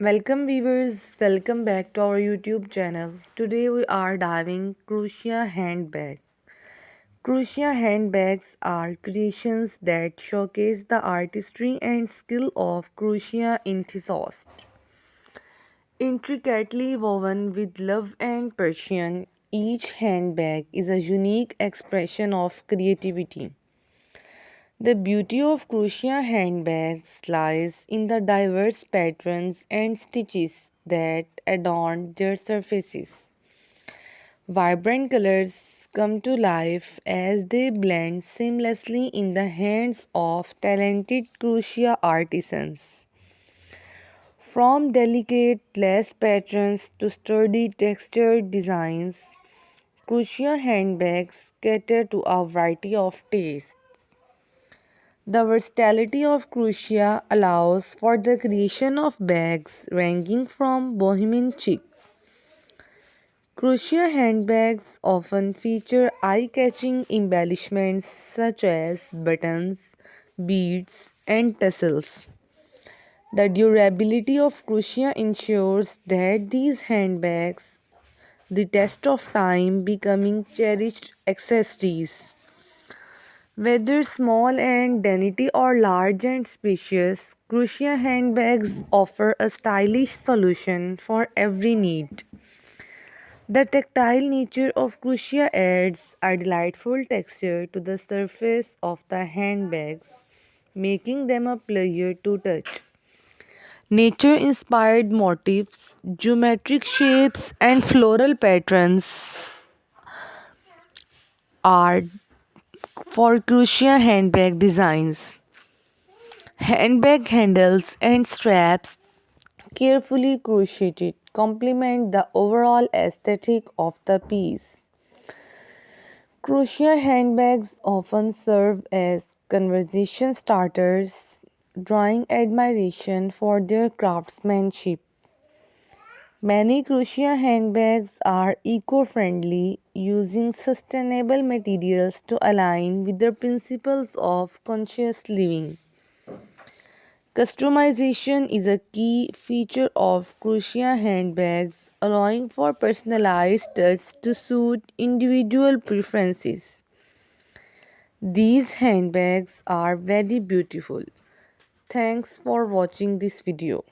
Welcome viewers, welcome back to our YouTube channel. Today we are diving Crochet Handbag. Crochet handbags are creations that showcase the artistry and skill of crochet enthusiasts. Intricately woven with love and passion, each handbag is a unique expression of creativity. The beauty of crochet handbags lies in the diverse patterns and stitches that adorn their surfaces. Vibrant colors come to life as they blend seamlessly in the hands of talented crochet artisans. From delicate lace patterns to sturdy textured designs, crochet handbags cater to a variety of tastes. The versatility of crochet allows for the creation of bags ranging from bohemian chic. Crochet handbags often feature eye-catching embellishments such as buttons, beads, and tassels. The durability of crochet ensures that these handbags the test of time, becoming cherished accessories. Whether small and dainty or large and spacious, crochet handbags offer a stylish solution for every need. The tactile nature of crochet adds a delightful texture to the surface of the handbags, making them a pleasure to touch. Nature inspired motifs, geometric shapes, and floral patterns are for crochet handbag designs. Handbag handles and straps, carefully crocheted, complement the overall aesthetic of the piece. Crochet handbags often serve as conversation starters, drawing admiration for their craftsmanship. Many crochet handbags are eco-friendly, using sustainable materials to align with the principles of conscious living. Customization is a key feature of crochet handbags, allowing for personalized touch to suit individual preferences. These handbags are very beautiful. Thanks for watching this video.